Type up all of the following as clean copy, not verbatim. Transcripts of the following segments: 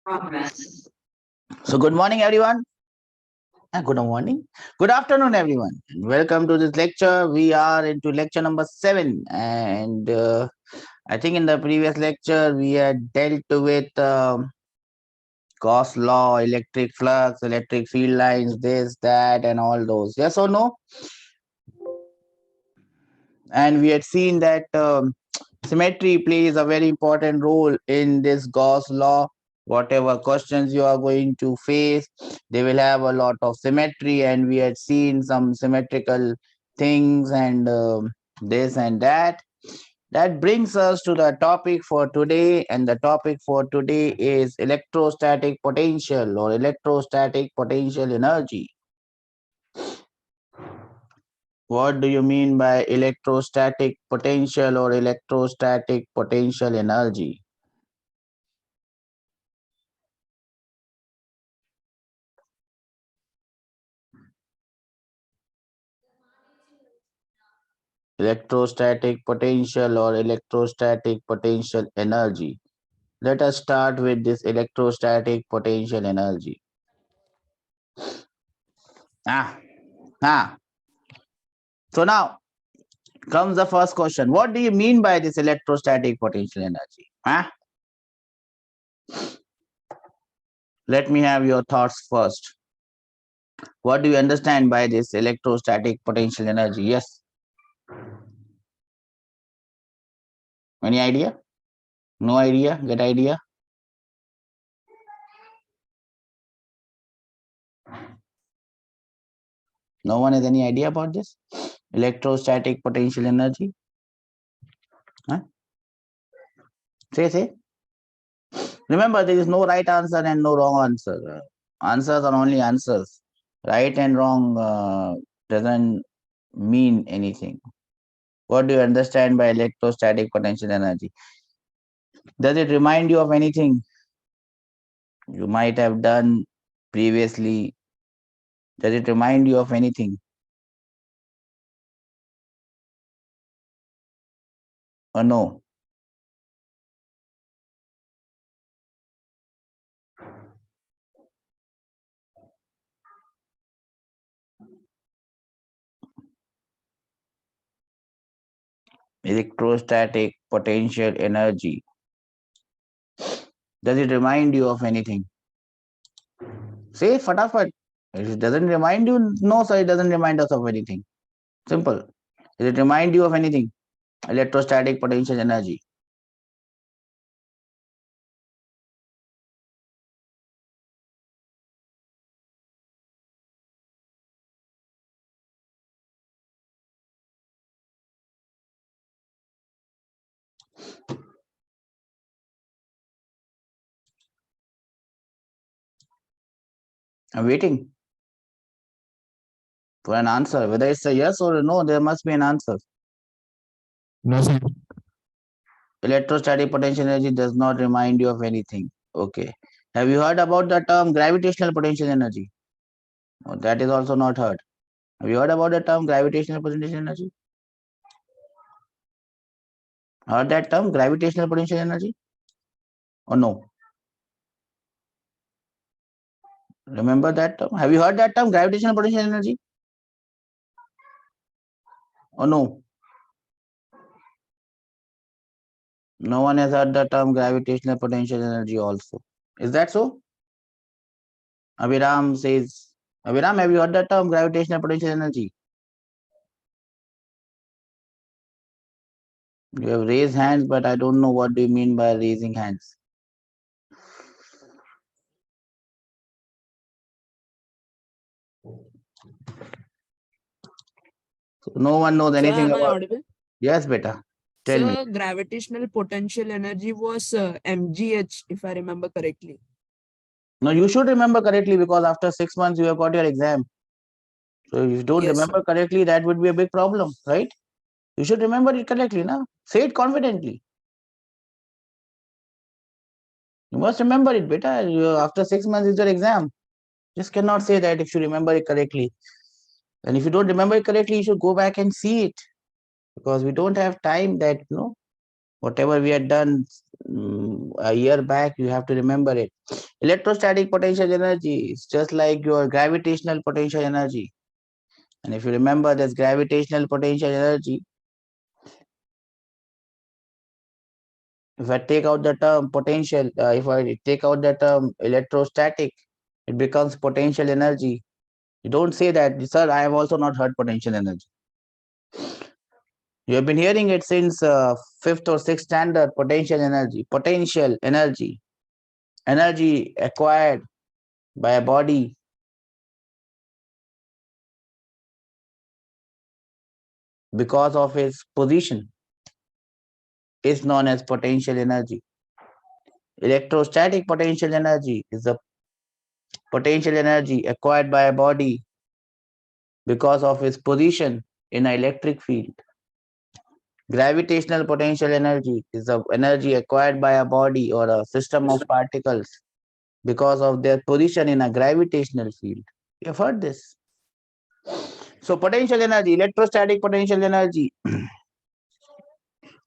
So good morning, everyone. Good morning. Good afternoon, everyone. Welcome to this lecture. We are into lecture number 7. And I think in the previous lecture, we had dealt with Gauss law, electric flux, electric field lines, this, that, and all those. Yes or no? And we had seen that symmetry plays a very important role in this Gauss law. Whatever questions you are going to face, they will have a lot of symmetry, and we had seen some symmetrical things and this and that. That brings us to the topic for today, and the topic for today is electrostatic potential or electrostatic potential energy. What do you mean by electrostatic potential or electrostatic potential energy? Electrostatic potential or electrostatic potential energy. Let us start with this electrostatic potential energy. So now comes the first question. What do you mean by this electrostatic potential energy? Let me have your thoughts first. What do you understand by this electrostatic potential energy? Yes. Any idea? No idea? Get idea? No one has any idea about this? Electrostatic potential energy? Say. Remember, there is no right answer and no wrong answer. Answers are only answers. Right and wrong doesn't mean anything. What do you understand by electrostatic potential energy? Does it remind you of anything you might have done previously? Does it remind you of anything? Or no? Electrostatic potential energy. Does it remind you of anything? Say fatafat. If it doesn't remind you, no, sir, it doesn't remind us of anything. Simple. Does it remind you of anything? Electrostatic potential energy. I'm waiting for an answer. Whether it's a yes or a no, there must be an answer. No, sir. Electrostatic potential energy does not remind you of anything. Okay. Have you heard about the term gravitational potential energy? Oh, that is also not heard. Have you heard about the term gravitational potential energy? Heard that term gravitational potential energy? Or no? Remember that term? Have you heard that term gravitational potential energy? Or no? No one has heard the term gravitational potential energy also. Is that so? Abhiram says, Abhiram, have you heard the term gravitational potential energy? You have raised hands, but I don't know what do you mean by raising hands. So no one knows Sir, anything am I about. audible? Yes, beta. Tell me. Sir, gravitational potential energy was mgh, if I remember correctly. No, you should remember correctly because after 6 months you have got your exam. So if you don't Yes, remember sir. correctly, that would be a big problem, right? You should remember it correctly now. Say it confidently. You must remember it, beta. After 6 months is your exam. Just cannot say that if you remember it correctly. And if you don't remember it correctly, you should go back and see it. Because we don't have time that, whatever we had done a year back. You have to remember it. Electrostatic potential energy is just like your gravitational potential energy. And if you remember this gravitational potential energy, if I take out the term potential, if I take out the term electrostatic, it becomes potential energy. You don't say that, sir, I have also not heard potential energy. You have been hearing it since fifth or sixth standard, potential energy, energy acquired by a body because of its position is known as potential energy. Electrostatic potential energy is the potential energy acquired by a body because of its position in an electric field. Gravitational potential energy is the energy acquired by a body or a system of particles because of their position in a gravitational field. You have heard this. So potential energy, electrostatic potential energy.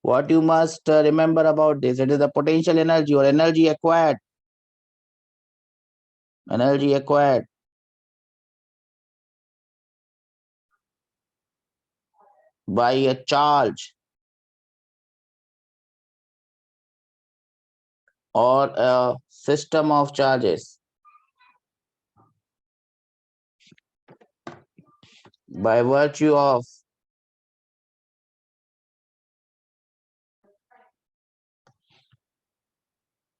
What you must remember about this, it is the potential energy or energy acquired by a charge or a system of charges by virtue of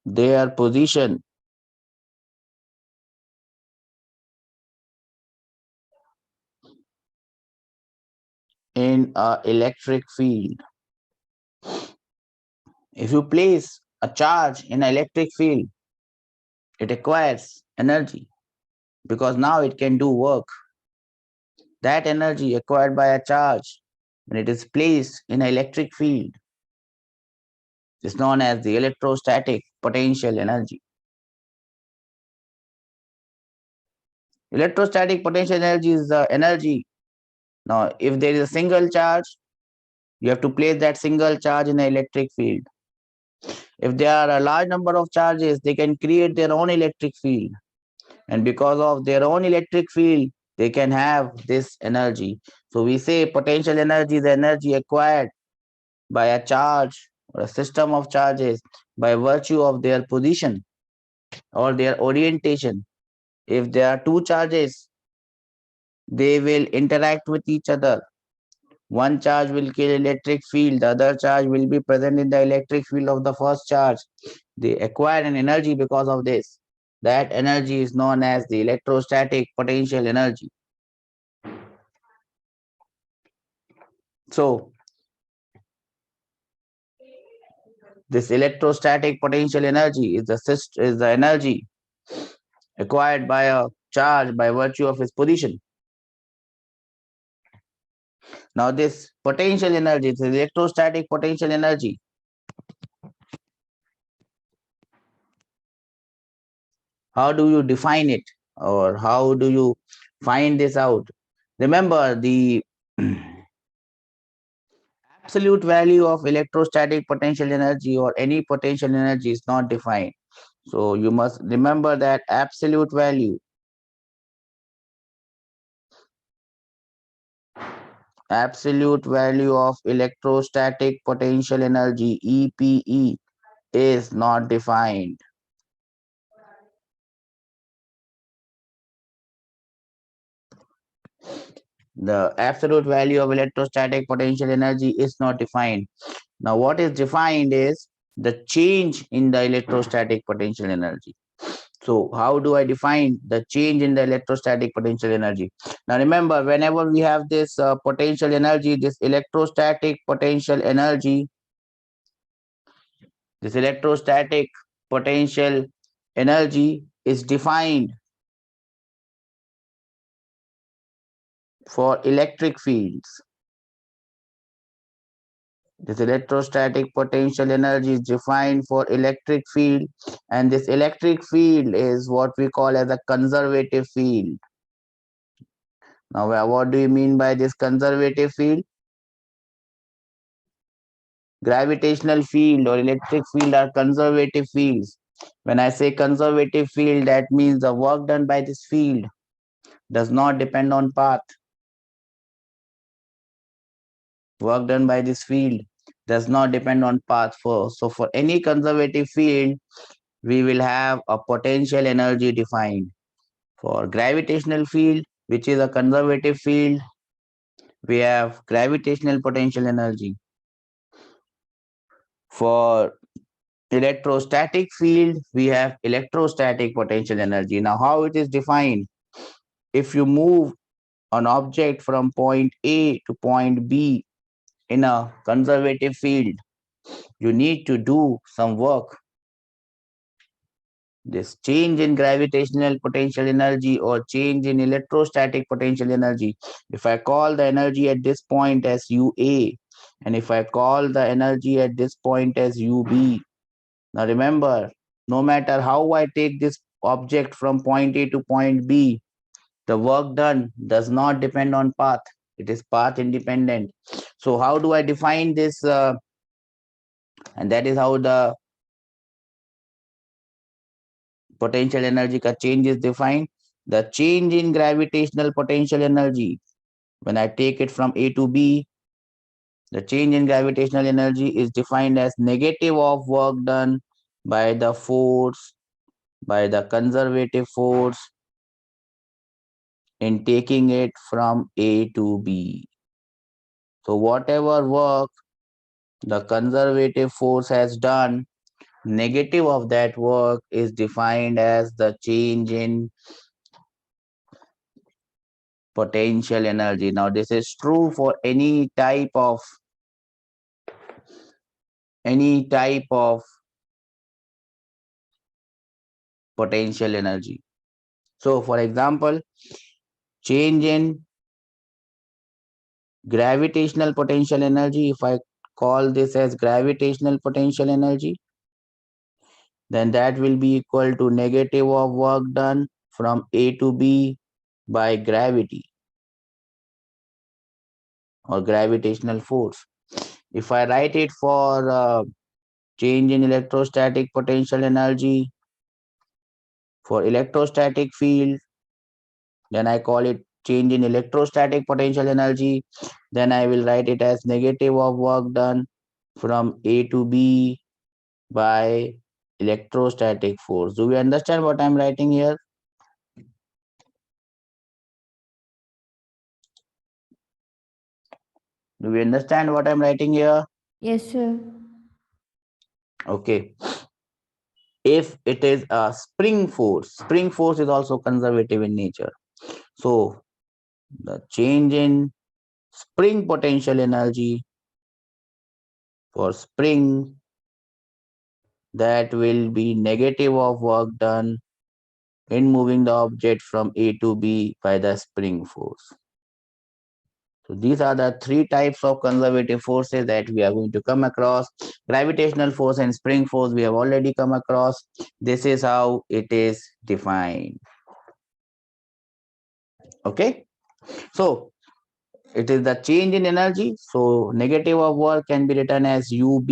their position in a electric field. If you place a charge in an electric field, it acquires energy because now it can do work. That energy acquired by a charge when it is placed in an electric field is known as the electrostatic potential energy. Electrostatic potential energy is the energy. Now, if there is a single charge, you have to place that single charge in an electric field. If there are a large number of charges, they can create their own electric field. And because of their own electric field, they can have this energy. So we say potential energy is the energy acquired by a charge or a system of charges by virtue of their position or their orientation. If there are two charges, they will interact with each other. One charge will kill electric field, the other charge will be present in the electric field of the first charge. They acquire an energy because of this. That energy is known as the electrostatic potential energy. So, this electrostatic potential energy is the energy acquired by a charge by virtue of its position. Now, this potential energy, the electrostatic potential energy, how do you define it or how do you find this out? Remember, the absolute value of electrostatic potential energy or any potential energy is not defined. So you must remember that absolute value of electrostatic potential energy EPE is not defined. The absolute value of electrostatic potential energy is not defined. Now what is defined is the change in the electrostatic potential energy. So how do I define the change in the electrostatic potential energy? Now remember, whenever we have this potential energy, this electrostatic potential energy, this electrostatic potential energy is defined for electric fields. This electrostatic potential energy is defined for electric field, and this electric field is what we call as a conservative field. Now, what do you mean by this conservative field? Gravitational field or electric field are conservative fields. When I say conservative field, that means the work done by this field does not depend on path. Work done by this field does not depend on path. So for any conservative field, we will have a potential energy defined. For gravitational field, which is a conservative field, we have gravitational potential energy. For electrostatic field, we have electrostatic potential energy. Now, how it is defined? If you move an object from point A to point B in a conservative field, you need to do some work. This change in gravitational potential energy or change in electrostatic potential energy, if I call the energy at this point as UA, and if I call the energy at this point as UB, now remember, no matter how I take this object from point A to point B, the work done does not depend on path. It is path independent. So how do I define this? And that is how the potential energy ka change is defined. The change in gravitational potential energy, when I take it from A to B, the change in gravitational energy is defined as negative of work done by the force, by the conservative force in taking it from A to B. So whatever work the conservative force has done, negative of that work is defined as the change in potential energy. Now this is true for any type of potential energy. So for example, change in gravitational potential energy, if I call this as gravitational potential energy, then that will be equal to negative of work done from A to B by gravity or gravitational force. If I write it for change in electrostatic potential energy for electrostatic field, then I call it change in electrostatic potential energy. Then I will write it as negative of work done from A to B by electrostatic force. Do we understand what I'm writing here? Do we understand what I'm writing here? Yes, sir. Okay. If it is a spring force is also conservative in nature. So the change in spring potential energy for spring, that will be negative of work done in moving the object from A to B by the spring force. So these are the three types of conservative forces that we are going to come across. Gravitational force and spring force we have already come across. This is how it is defined. Okay. So it is the change in energy. So negative of work can be written as UB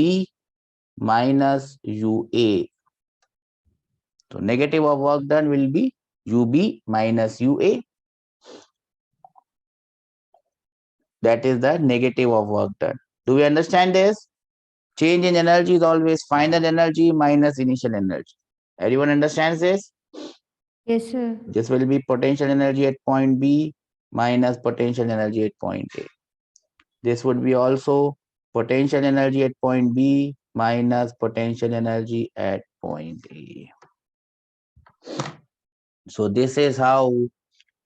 minus UA. So negative of work done will be UB minus UA. That is the negative of work done. Do we understand this? Change in energy is always final energy minus initial energy. Everyone understands this? Yes, sir. This will be potential energy at point B minus potential energy at point A. This would be also potential energy at point B minus potential energy at point A. So this is how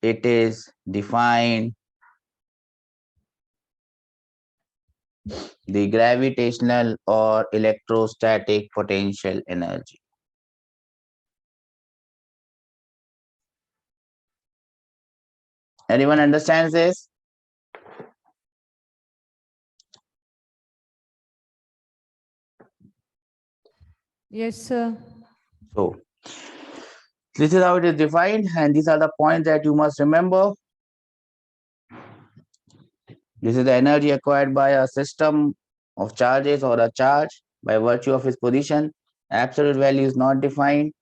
it is defined, the gravitational or electrostatic potential energy. Anyone understands this? Yes, sir. So this is how it is defined, and these are the points that you must remember. This is the energy acquired by a system of charges or a charge by virtue of its position. Absolute value is not defined.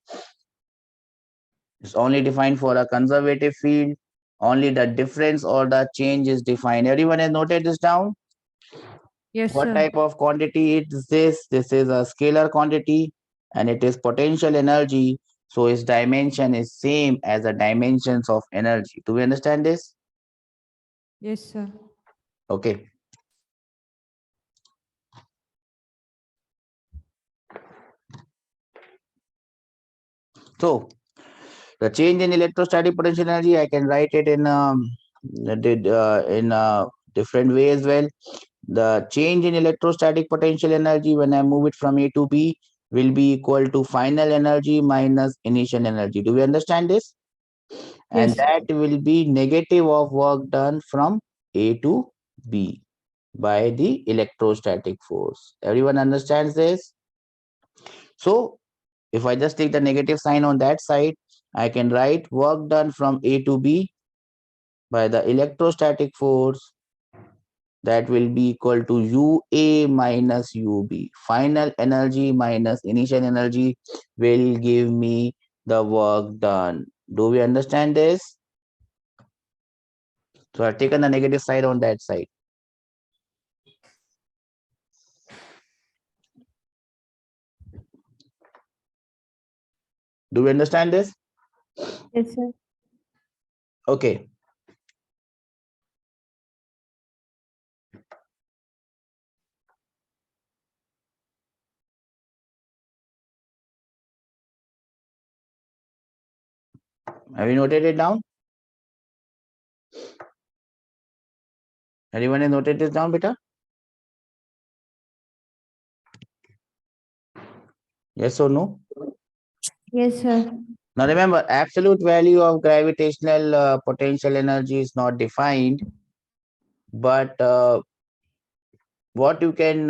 It's only defined for a conservative field. Only the difference or the change is defined. Everyone has noted this down? Yes, What sir. type of quantity is this? This is a scalar quantity and it is potential energy. So its dimension is same as the dimensions of energy. Do we understand this? Yes, sir. Okay. So the change in electrostatic potential energy, I can write it in different way as well. The change in electrostatic potential energy when I move it from A to B will be equal to final energy minus initial energy. Do we understand this? And Yes. that will be negative of work done from A to B by the electrostatic force. Everyone understands this? So if I just take the negative sign on that side, I can write work done from A to B by the electrostatic force, that will be equal to UA minus UB. Final energy minus initial energy will give me the work done. Do we understand this? So I've taken the negative side on that side. Do we understand this? Yes, sir. Okay. Have you noted it down? Anyone has noted this down, beta? Yes or no? Yes, sir. Now remember, absolute value of gravitational potential energy is not defined, but what you can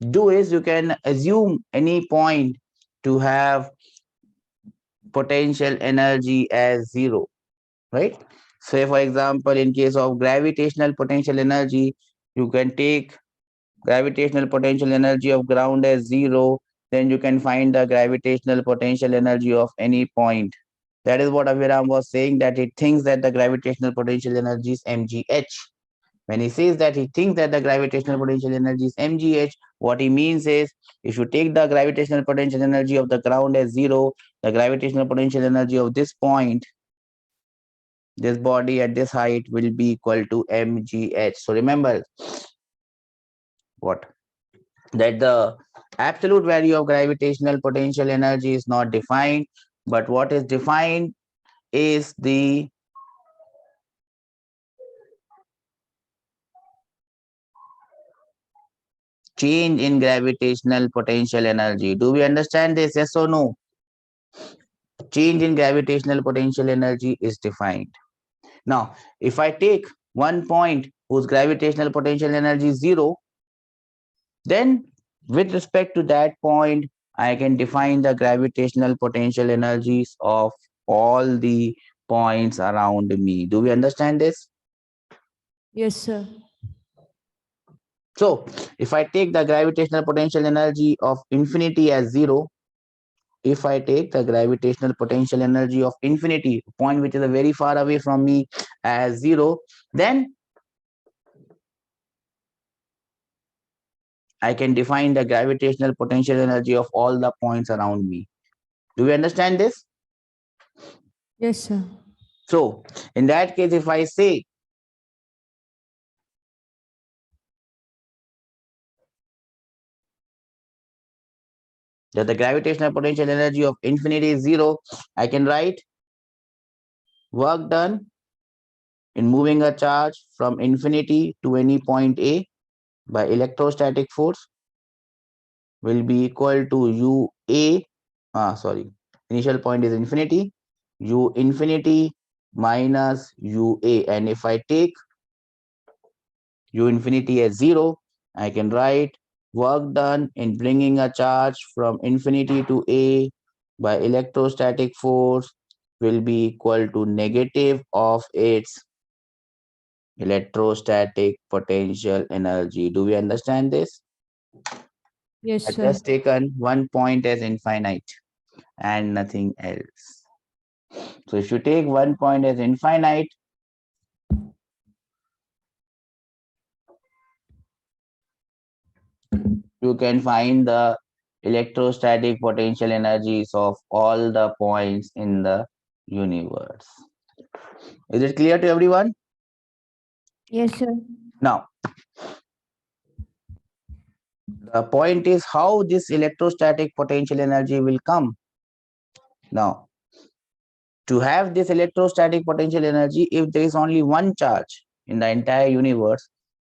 do is you can assume any point to have potential energy as zero, right? Say for example, in case of gravitational potential energy, you can take gravitational potential energy of ground as zero, then you can find the gravitational potential energy of any point. That is what Aviram was saying, that he thinks that the gravitational potential energy is mgh. When he says that he thinks that the gravitational potential energy is mgh, what he means is, if you take the gravitational potential energy of the ground as zero, the gravitational potential energy of this point, this body at this height, will be equal to mgh. So remember what? That the absolute value of gravitational potential energy is not defined, but what is defined is the change in gravitational potential energy. Do we understand this? Yes or no? Change in gravitational potential energy is defined. Now, if I take one point whose gravitational potential energy is zero, then with respect to that point, I can define the gravitational potential energies of all the points around me. Do we understand this? Yes, sir. So, if I take the gravitational potential energy of infinity as zero, if I take the gravitational potential energy of infinity, a point which is very far away from me, as zero, then I can define the gravitational potential energy of all the points around me. Do we understand this? Yes, sir. So, in that case, if I say that the gravitational potential energy of infinity is zero, I can write work done in moving a charge from infinity to any point A by electrostatic force will be equal to initial point is infinity, U infinity minus UA. And if I take U infinity as zero, I can write work done in bringing a charge from infinity to A by electrostatic force will be equal to negative of its electrostatic potential energy. Do we understand this? Yes, I sir. just taken one point as infinite and nothing else. So if you take one point as infinite, you can find the electrostatic potential energies of all the points in the universe. Is it clear to everyone? Yes, sir. Now, the point is how this electrostatic potential energy will come. Now, to have this electrostatic potential energy, if there is only one charge in the entire universe,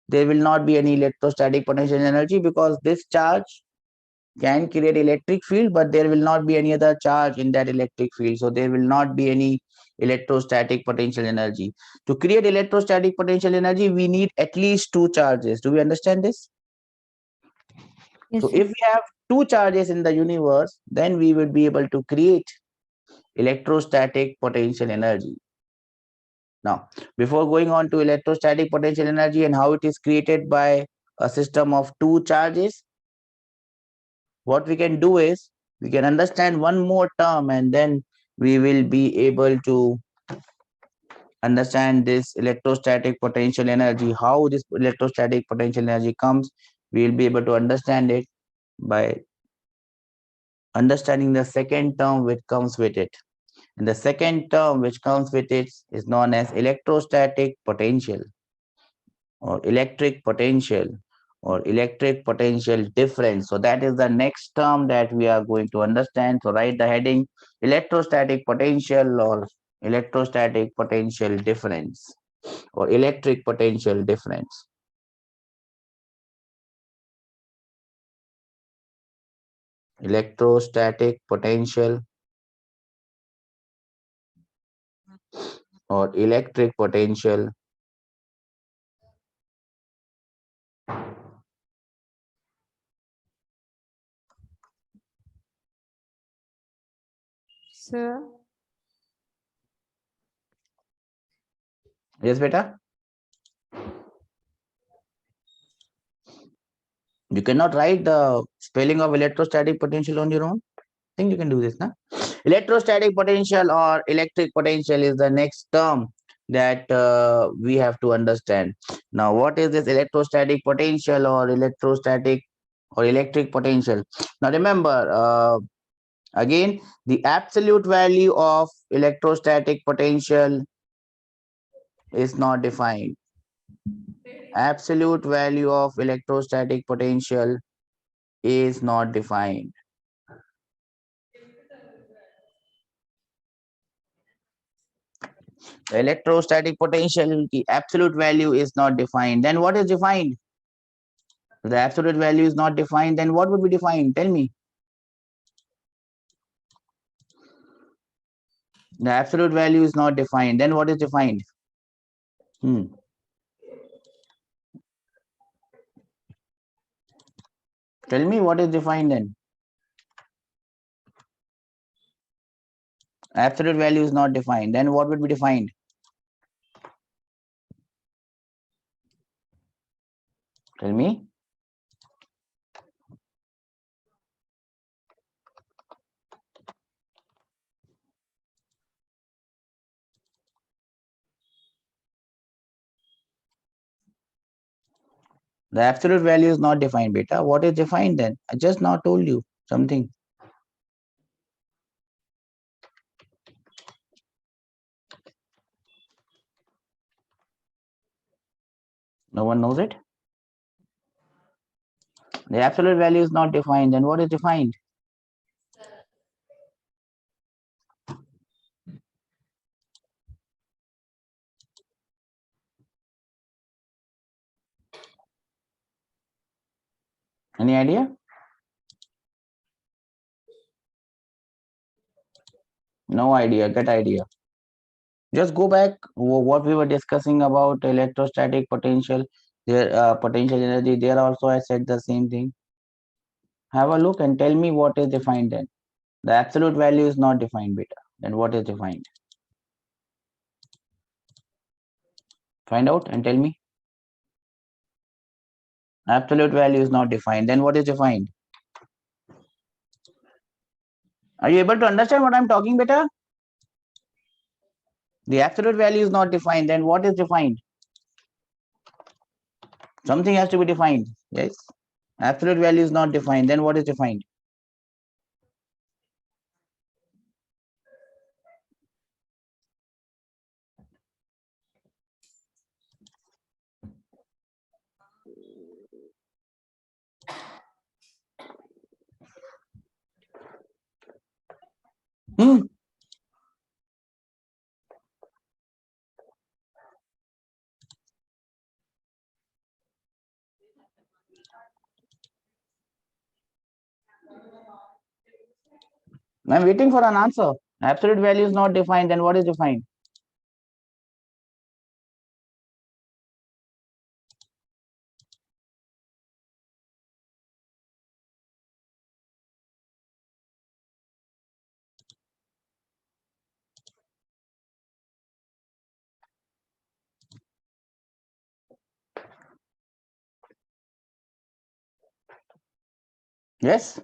there will not be any electrostatic potential energy because this charge can create electric field, but there will not be any other charge in that electric field. So there will not be any electrostatic potential energy. To create electrostatic potential energy, we need at least two charges. Do we understand this? Yes, So sir. if we have two charges in the universe, then we would be able to create electrostatic potential energy. Now, before going on to electrostatic potential energy and how it is created by a system of two charges, what we can do is we can understand one more term and then we will be able to understand this electrostatic potential energy, how this electrostatic potential energy comes. We will be able to understand it by understanding the second term which comes with it. And the second term which comes with it is known as electrostatic potential or electric potential or electric potential difference. So that is the next term that we are going to understand. So write the heading electrostatic potential or electrostatic potential difference or electric potential difference. Electrostatic potential or electric potential Sir. yes beta, you cannot write the spelling of electrostatic potential on your own. I think you can do this now. Electrostatic potential or electric potential is the next term that we have to understand. Now, what is this electrostatic potential or electrostatic or electric potential? Now, remember, again, the absolute value of electrostatic potential is not defined. Absolute value of electrostatic potential is not defined. The electrostatic potential, the absolute value is not defined. Then what is defined? The absolute value is not defined. Then what would be defined? Tell me. The absolute value is not defined. Then what is defined? Tell me what is defined then. Absolute value is not defined. Then what would be defined? Tell me. The absolute value is not defined, beta. What is defined then? I just now told you something. No one knows it? The absolute value is not defined. Then what is defined? Any idea? No idea. Get idea. Just go back what we were discussing about electrostatic potential, their potential energy. There also I said the same thing. Have a look and tell me what is defined then. The absolute value is not defined, beta. Then what is defined? Find out and tell me. Absolute value is not defined. Then what is defined? Are you able to understand what I'm talking better? The absolute value is not defined. Then what is defined? Something has to be defined. Yes. Absolute value is not defined. Then what is defined? Hmm. I'm waiting for an answer. Absolute value is not defined. Then what is defined? Yes.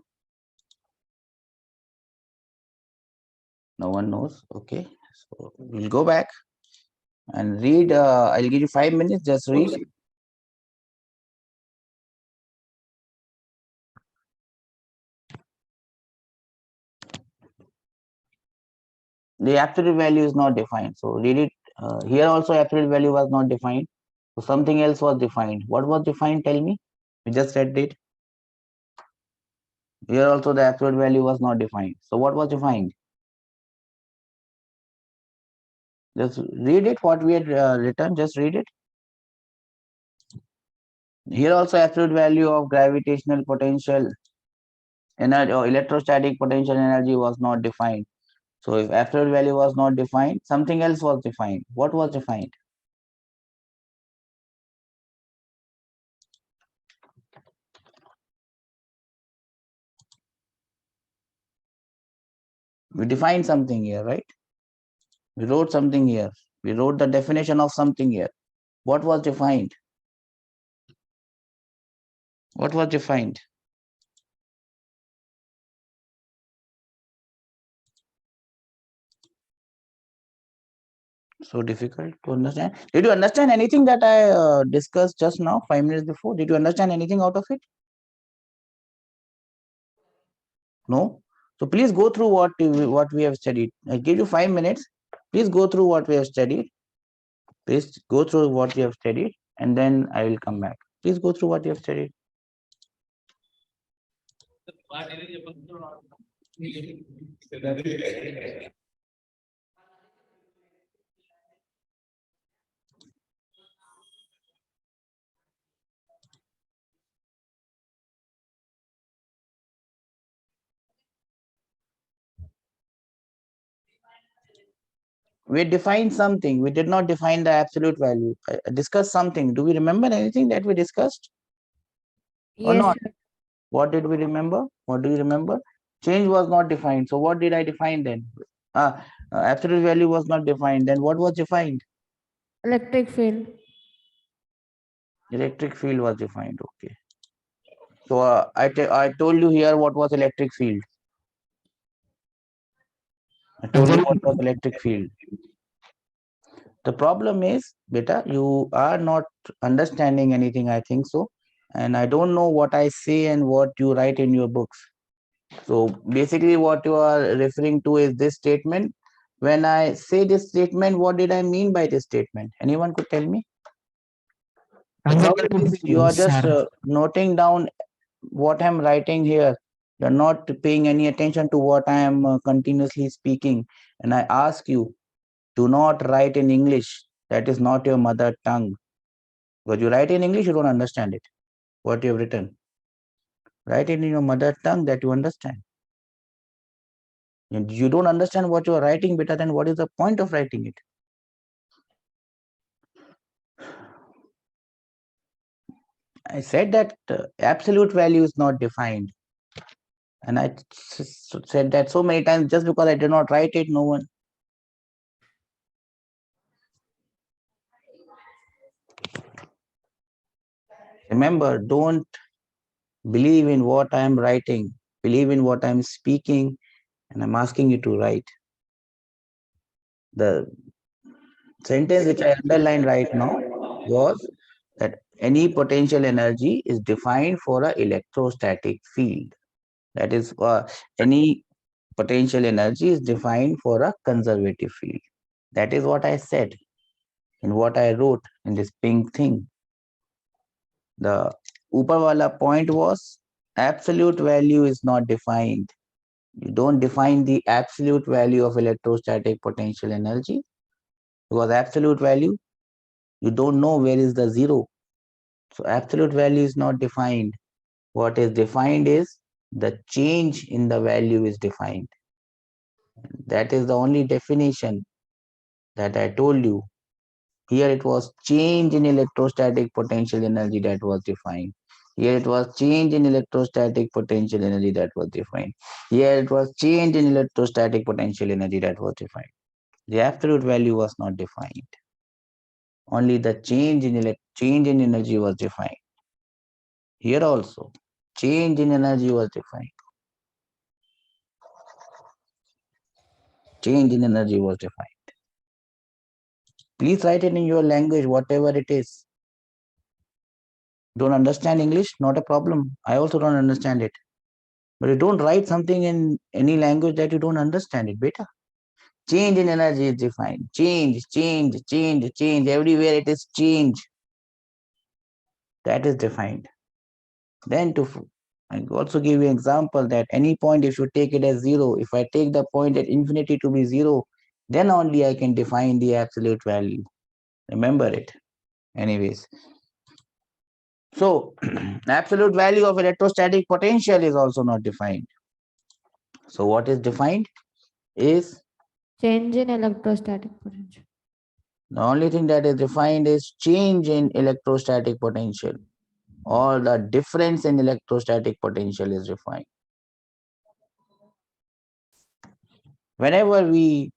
No one knows. Okay. So we'll go back and read. I'll give you 5 minutes. Just read. The absolute value is not defined. So read it. Here also absolute value was not defined. So something else was defined. What was defined? Tell me. We just read it. Here also the absolute value was not defined. So what was defined? Just read it. What we had written. Just read it. Here also absolute value of gravitational potential energy or electrostatic potential energy was not defined. So if absolute value was not defined, something else was defined. What was defined? We defined something here, right? We wrote something here. We wrote the definition of something here. What was defined? What was defined? So difficult to understand. Did you understand anything that I discussed just now, 5 minutes before? Did you understand anything out of it? No. So please go through what we have studied. I give you 5 minutes. Please go through what we have studied. Please go through what you have studied, and then I will come back. Please go through what you have studied. We defined something. We did not define the absolute value. I discussed something. Do we remember anything that we discussed or Yes, not? sir. What did we remember? What do you remember? Change was not defined. So what did I define then? Absolute value was not defined. Then what was defined? Electric field. Electric field was defined. Okay. So I told you here what was electric field. I told you what was electric field. The problem is, beta, you are not understanding anything, I think so. And I don't know what I say and what you write in your books. So basically what you are referring to is this statement. When I say this statement, what did I mean by this statement? Anyone could tell me? The problem is you are just noting down what I'm writing here. You're not paying any attention to what I am continuously speaking. And I ask you, do not write in English. That is not your mother tongue. Because you write in English, you don't understand it. What you have written. Write it in your mother tongue that you understand. And you don't understand what you are writing better, then what is the point of writing it? I said that absolute value is not defined. And I said that so many times just because I did not write it, no one. Remember, don't believe in what I am writing, believe in what I am speaking, and I'm asking you to write. The sentence which I underlined right now was that any potential energy is defined for an electrostatic field. That is, any potential energy is defined for a conservative field. That is what I said in what I wrote in this pink thing. The upper wala point was absolute value is not defined. You don't define the absolute value of electrostatic potential energy because absolute value, you don't know where is the zero. So absolute value is not defined. What is defined is the change in the value is defined. That is the only definition that I told you. Here it was change in electrostatic potential energy that was defined. Here it was change in electrostatic potential energy that was defined. Here it was change in electrostatic potential energy that was defined. The absolute value was not defined. Only the change in energy was defined. Here also, change in energy was defined. Change in energy was defined. Please write it in your language, whatever it is. Don't understand English? Not a problem. I also don't understand it. But you don't write something in any language that you don't understand it, beta. Change in energy is defined. Change, change, change, change. Everywhere it is change. That is defined. Then I also give you an example that any point, if you take it as zero, if I take the point at infinity to be zero, then only I can define the absolute value. Remember it. Anyways. So, absolute value of electrostatic potential is also not defined. So, what is defined is Change in electrostatic potential. the only thing that is defined is change in electrostatic potential, or the difference in electrostatic potential is defined. Whenever we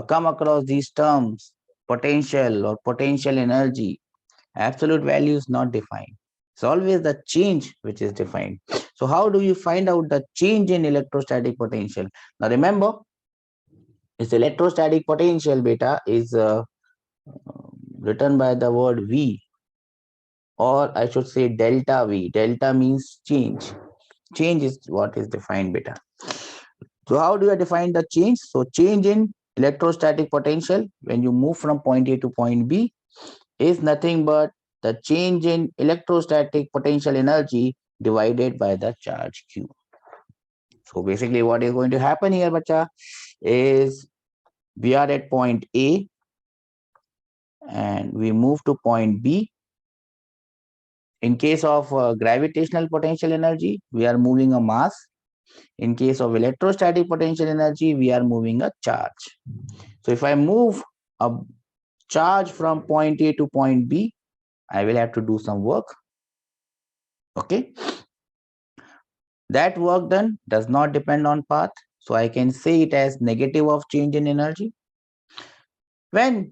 come across these terms, potential or potential energy, absolute value is not defined. It's always the change which is defined. So how do you find out the change in electrostatic potential? Now remember, this electrostatic potential, beta, is written by the word V, or I should say delta V. Delta means change. Change is what is defined, beta. So how do you define the change? So change in electrostatic potential when you move from point A to point B is nothing but the change in electrostatic potential energy divided by the charge Q. So basically what is going to happen here, bacha, is we are at point A and we move to point B. In case of gravitational potential energy, we are moving a mass. In case of electrostatic potential energy, we are moving a charge. So if I move a charge from point A to point B, I will have to do some work. Okay. That work done does not depend on path. So I can say it as negative of change in energy. When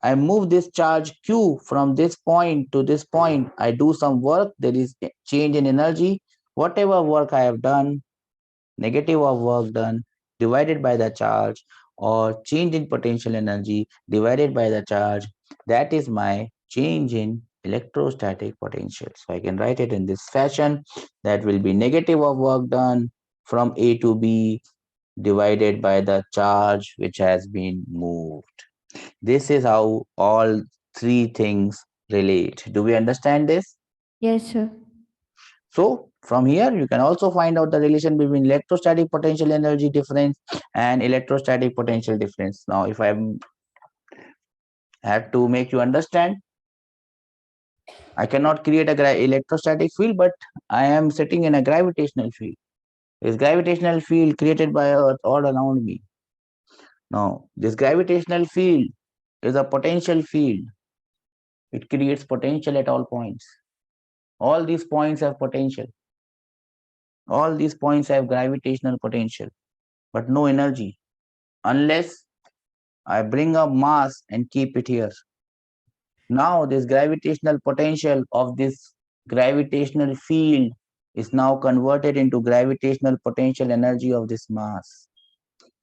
I move this charge Q from this point to this point, I do some work, there is a change in energy. Whatever work I have done, negative of work done divided by the charge, or change in potential energy divided by the charge, that is my change in electrostatic potential. So I can write it in this fashion. That will be negative of work done from A to B divided by the charge which has been moved. This is how all three things relate. Do we understand this? Yes, sir. So from here, you can also find out the relation between electrostatic potential energy difference and electrostatic potential difference. Now, if I have to make you understand, I cannot create a electrostatic field, but I am sitting in a gravitational field. This gravitational field created by Earth all around me. Now, this gravitational field is a potential field. It creates potential at all points. All these points have potential. All these points have gravitational potential, but no energy, unless I bring a mass and keep it here. Now this gravitational potential of this gravitational field is now converted into gravitational potential energy of this mass,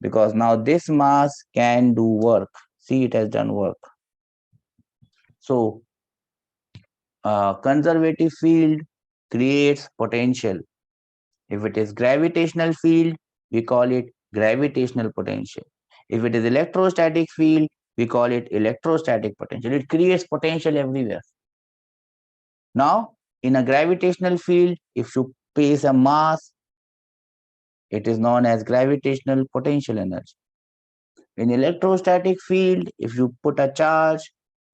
because now this mass can do work. See, it has done work. So conservative field creates potential. If it is gravitational field, we call it gravitational potential. If it is electrostatic field, we call it electrostatic potential. It creates potential everywhere. Now, in a gravitational field, if you place a mass, it is known as gravitational potential energy. In electrostatic field, if you put a charge,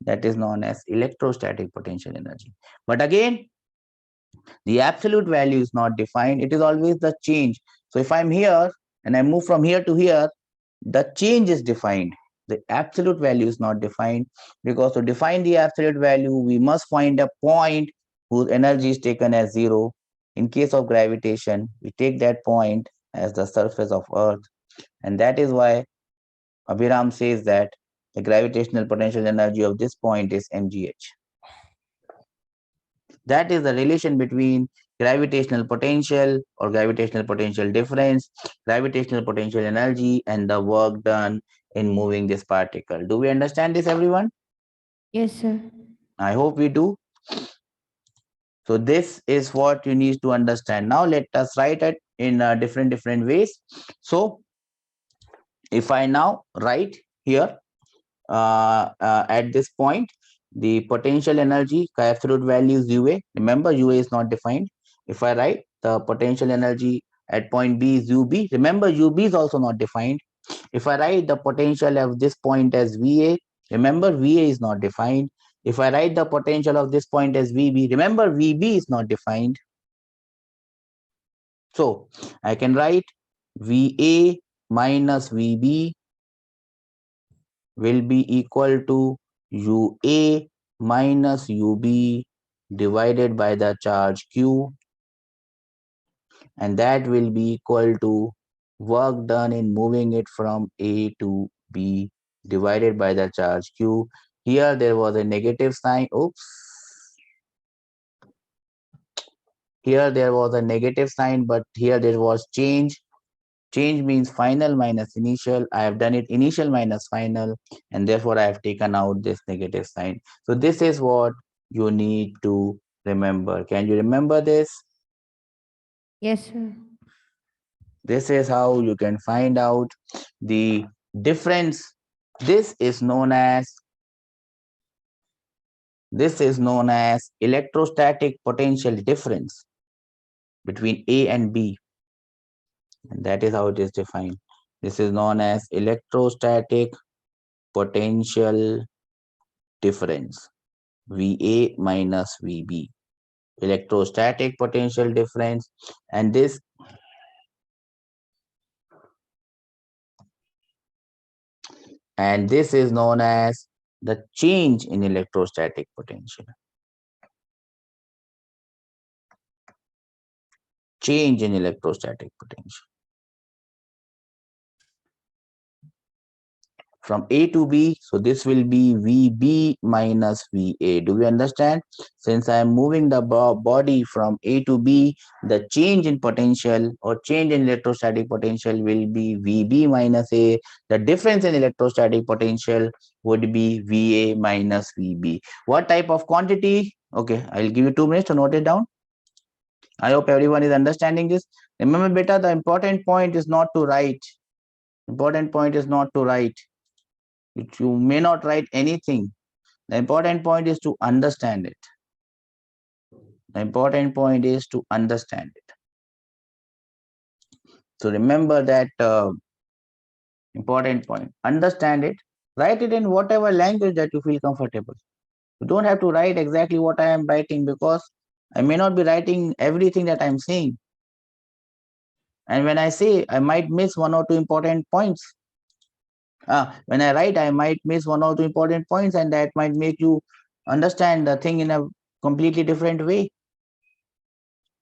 that is known as electrostatic potential energy. But again, the absolute value is not defined. It is always the change. So if I'm here and I move from here to here, the change is defined. The absolute value is not defined, because to define the absolute value, we must find a point whose energy is taken as 0. In case of gravitation, we take that point as the surface of Earth. And that is why Abhiram says that the gravitational potential energy of this point is mgh. That is the relation between gravitational potential or gravitational potential difference, gravitational potential energy, and the work done in moving this particle. Do we understand this, everyone? Yes, sir. I hope we do. So this is what you need to understand. Now let us write it in different ways. So if I now write here at this point, the potential energy, absolute value is UA. Remember, UA is not defined. If I write the potential energy at point B is UB, remember UB is also not defined. If I write the potential of this point as VA, remember VA is not defined. If I write the potential of this point as VB, remember VB is not defined. So I can write VA minus VB will be equal to UA minus UB divided by the charge Q, and that will be equal to work done in moving it from A to B divided by the charge Q. Here there was a negative sign. Oops. Here there was a negative sign, but here there was change. Change means final minus initial. I have done it initial minus final, and therefore I have taken out this negative sign. So this is what you need to remember. Can you remember this? Yes, sir. This is how you can find out the difference. This is known as electrostatic potential difference between A and B, and that is how it is defined. This is known as electrostatic potential difference, VA minus VB, electrostatic potential difference, and this is known as the change in electrostatic potential. Change in electrostatic potential. From A to B, so this will be VB minus VA. Do we understand? Since I am moving the body from A to B, the change in potential or change in electrostatic potential will be VB minus A. The difference in electrostatic potential would be VA minus VB. What type of quantity? Okay, I'll give you 2 minutes to note it down. I hope everyone is understanding this. Remember, beta, the important point is not to write. Important point is not to write. You may not write anything. The important point is to understand it. The important point is to understand it. So remember that important point. Understand it. Write it in whatever language that you feel comfortable. You don't have to write exactly what I am writing, because I may not be writing everything that I'm saying. And when I say, I might miss 1 or 2 important points. When I write, I might miss 1 or 2 important points, and that might make you understand the thing in a completely different way.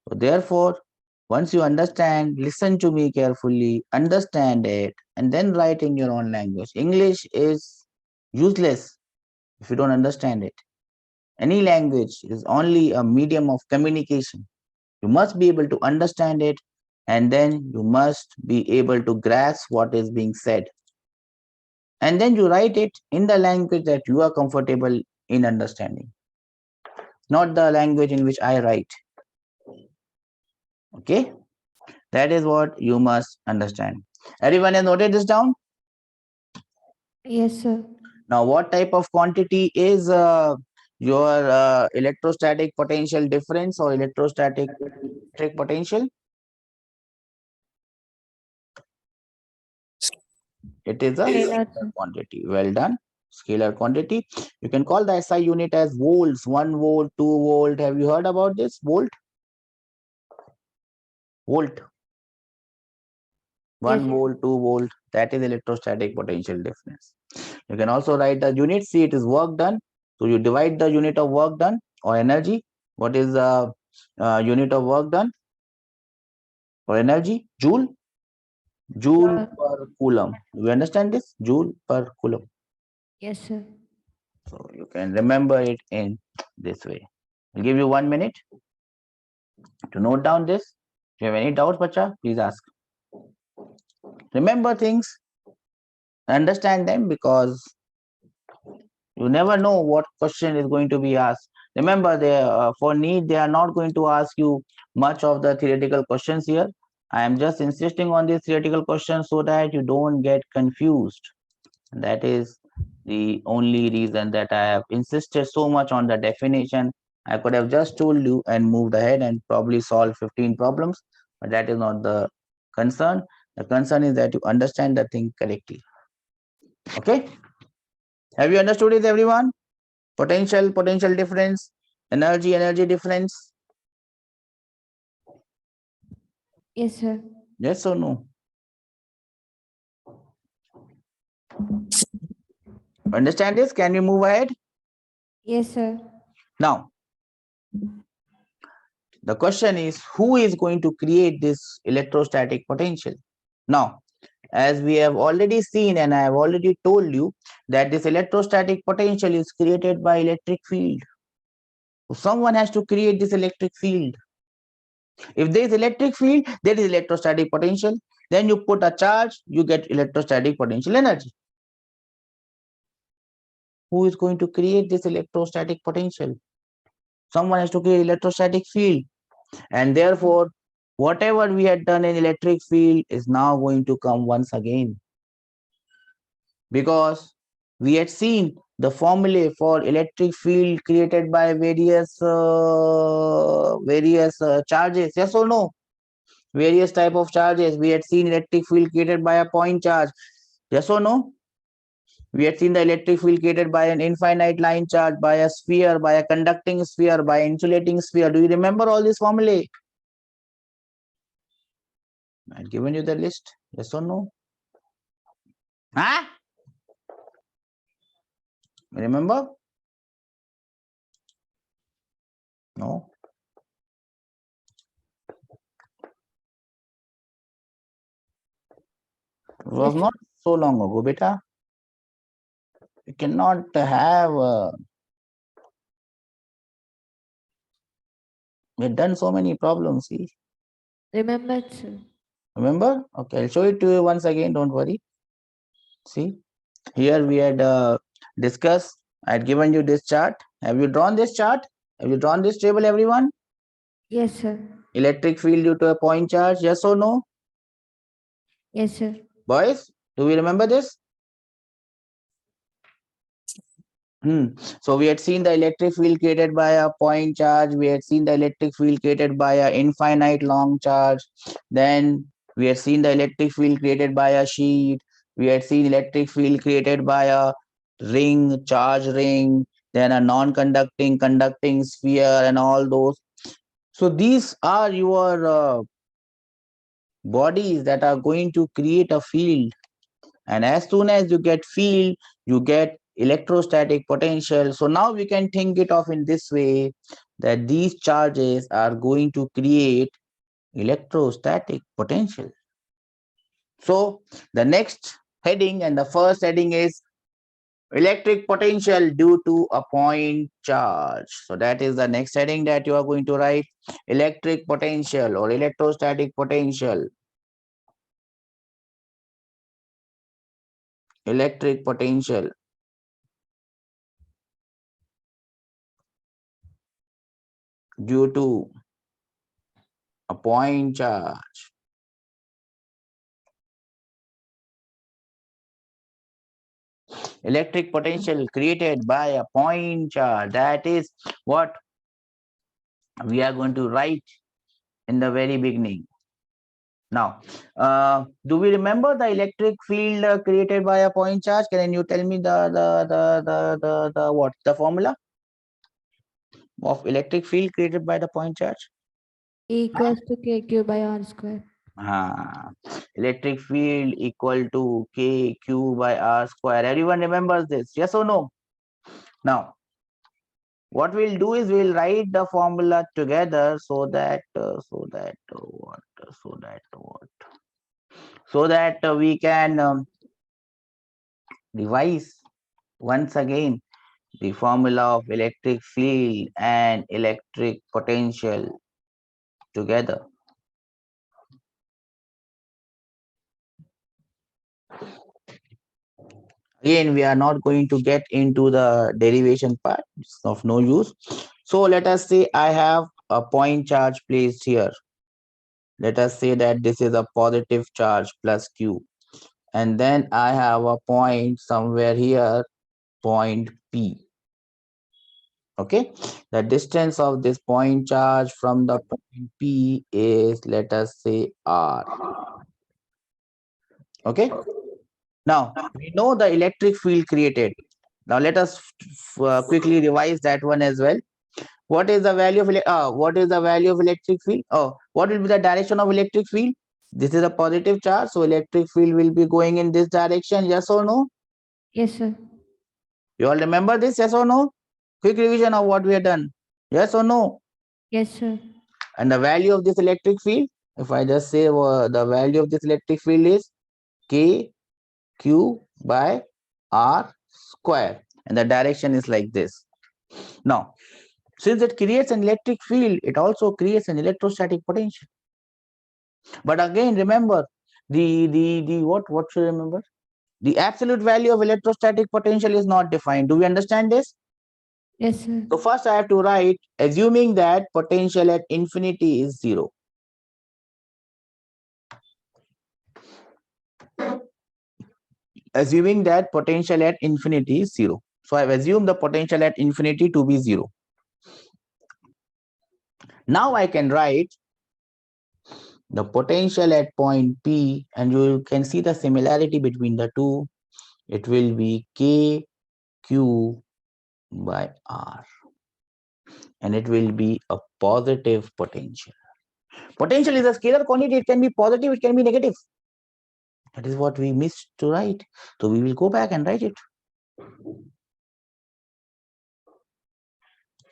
So therefore, once you understand, listen to me carefully, understand it, and then write in your own language. English is useless if you don't understand it. Any language is only a medium of communication. You must be able to understand it, and then you must be able to grasp what is being said. And then you write it in the language that you are comfortable in understanding, not the language in which I write. Okay, that is what you must understand. Everyone has noted this down? Yes, sir. Now, what type of quantity is your electrostatic potential difference or electrostatic potential? It is a Scalar, scalar sir. quantity. Well done. Scalar quantity. You can call the SI unit as volts. 1 volt, 2 volt. Have you heard about this? Volt. Volt. 1 Yes, volt, 2 volt. That is electrostatic potential difference. You can also write the unit. See, it is work done. So you divide the unit of work done or energy. What is the unit of work done or energy? Joule. Joule sir. per coulomb. You understand this? Joule per coulomb. Yes, sir. So you can remember it in this way. I'll give you 1 minute to note down this. If you have any doubts, bacha, please ask. Remember things, understand them, because you never know what question is going to be asked. Remember, for NEET, they are not going to ask you much of the theoretical questions here. I am just insisting on these theoretical questions so that you don't get confused. That is the only reason that I have insisted so much on the definition. I could have just told you and moved ahead and probably solved 15 problems, but that is not the concern. The concern is that you understand the thing correctly. Okay? Have you understood it, everyone? Potential difference, energy difference. Yes, sir. Yes or no? Understand this? Can we move ahead? Yes, sir. Now, the question is, who is going to create this electrostatic potential? Now, as we have already seen and I have already told you that this electrostatic potential is created by electric field. So someone has to create this electric field. If there is electric field, there is electrostatic potential. Then you put a charge, you get electrostatic potential energy. Who is going to create this electrostatic potential? Someone has to create electrostatic field. And therefore, whatever we had done in electric field is now going to come once again. Because we had seen the formulae for electric field created by various charges. Yes or no? Various type of charges. We had seen electric field created by a point charge. Yes or no? We had seen the electric field created by an infinite line charge, by a sphere, by a conducting sphere, by insulating sphere. Do you remember all these formulae? I've given you the list. Yes or no? Huh? Remember? No. It was Yes, not so long ago, beta. You cannot have. We've done so many problems. See, remember, sir. remember? Okay, I'll show it to you once again. Don't worry. See, here we had discussed. I had given you this chart. Have you drawn this chart? Have you drawn this table, everyone? Yes, sir. Electric field due to a point charge. Yes or no? Yes, sir. Boys, do we remember this? So we had seen the electric field created by a point charge. We had seen the electric field created by an infinite long charge. Then we had seen the electric field created by a sheet. We had seen electric field created by a ring, charge ring, then a non-conducting, conducting sphere, and all those. So these are your bodies that are going to create a field. And as soon as you get field, you get electrostatic potential. So now we can think it of in this way, that these charges are going to create electrostatic potential. So the next heading and the first heading is Electric potential due to a point charge. So that is the next heading that you are going to write. Electric potential or electrostatic potential. Electric potential due to a point charge. Electric potential created by a point charge. That is what we are going to write in the very beginning. Now, do we remember the electric field created by a point charge? Can you tell me the what the formula of electric field created by the point charge? E equals to KQ by R square. Electric field equal to KQ by R square. Everyone remembers this? Yes or no? Now, what we'll do is we'll write the formula together so that we can revise once again the formula of electric field and electric potential together. Again, we are not going to get into the derivation part. It's of no use. So let us say I have a point charge placed here. Let us say that this is a positive charge plus Q. And then I have a point somewhere here, point P. Okay, the distance of this point charge from the point P is, let us say, R. Okay, now we know the electric field created. Now let us quickly revise that one as well. What is the value of electric field? Oh, what will be the direction of electric field? This is a positive charge, so electric field will be going in this direction. Yes or no? Yes, sir. You all remember this? Yes or no? Quick revision of what we have done. Yes or no? Yes, sir. And the value of this electric field, if I just say the value of this electric field is K Q by R square, and the direction is like this. Now, since it creates an electric field, it also creates an electrostatic potential. But again, remember the what should you remember? The absolute value of electrostatic potential is not defined. Do we understand this? Yes, sir. So first I have to write, assuming that potential at infinity is 0. Assuming that potential at infinity is 0. So I've assumed the potential at infinity to be 0. Now I can write the potential at point P, and you can see the similarity between the two. It will be K Q by R, and it will be a positive potential. Potential is a scalar quantity. It can be positive, it can be negative. That is what we missed to write. So we will go back and write it.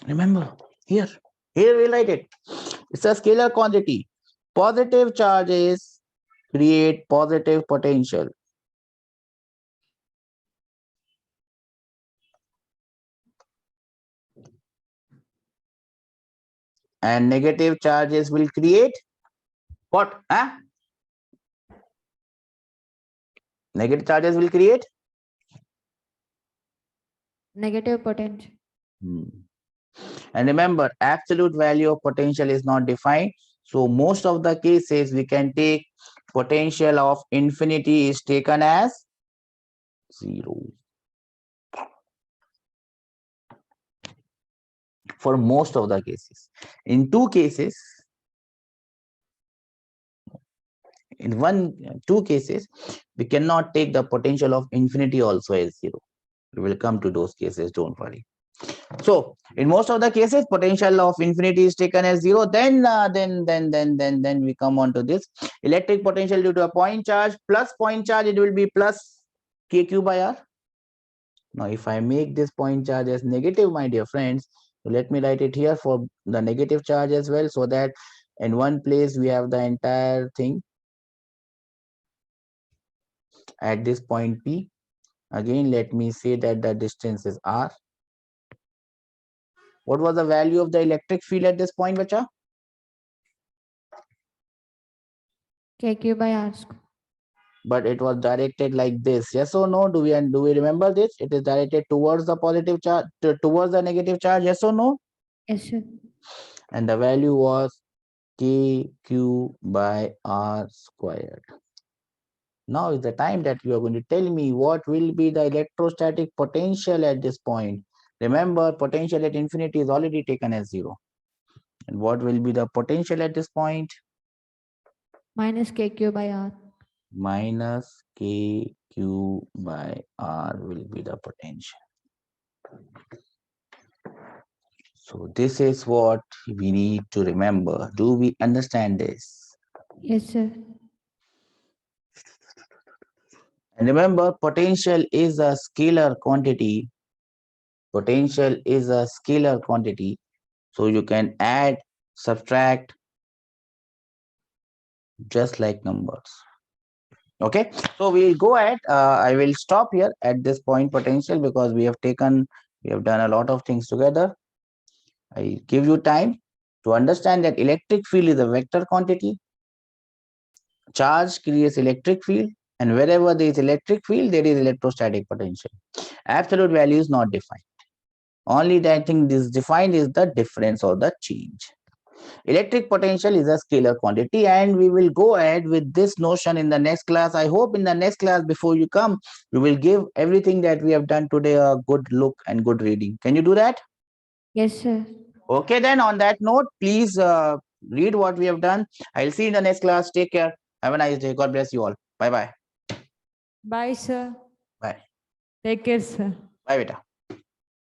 Remember, here we'll write it. It's a scalar quantity. Positive charges create positive potential. And negative charges will create what? Negative charges will create Negative potential. And remember, absolute value of potential is not defined. So most of the cases we can take potential of infinity is taken as 0. For most of the cases. In two cases, in two cases, we cannot take the potential of infinity also as 0. We will come to those cases, don't worry. So in most of the cases, potential of infinity is taken as 0. Then we come on to this electric potential due to a point charge plus point charge. It will be plus KQ by R. Now, if I make this point charge as negative, my dear friends, so let me write it here for the negative charge as well, so that in one place we have the entire thing at this point P. Again, let me say that the distance is r. What was the value of the electric field at this point, bacha? KQ by R square. But it was directed like this. Yes or no? Do we remember this? It is directed towards the positive charge, towards the negative charge. Yes or no? Yes, sir. And the value was KQ by R squared. Now is the time that you are going to tell me what will be the electrostatic potential at this point. Remember, potential at infinity is already taken as 0. And what will be the potential at this point? Minus KQ by R. Minus KQ by R will be the potential. So this is what we need to remember. Do we understand this? Yes, sir. And remember, potential is a scalar quantity. Potential is a scalar quantity. So you can add, subtract, just like numbers. Okay, so we'll go ahead. I will stop here at this point, potential, because we have done a lot of things together. I give you time to understand that electric field is a vector quantity. Charge creates electric field, and wherever there is electric field, there is electrostatic potential. Absolute value is not defined. Only that thing is defined is the difference or the change. Electric potential is a scalar quantity, and we will go ahead with this notion in the next class. I hope in the next class, before you come, you will give everything that we have done today a good look and good reading. Can you do that? Yes, sir. Okay, then on that note, please read what we have done. I'll see you in the next class. Take care. Have a nice day. God bless you all. Bye bye. Bye, sir. Bye. Take care, sir. Bye, beta.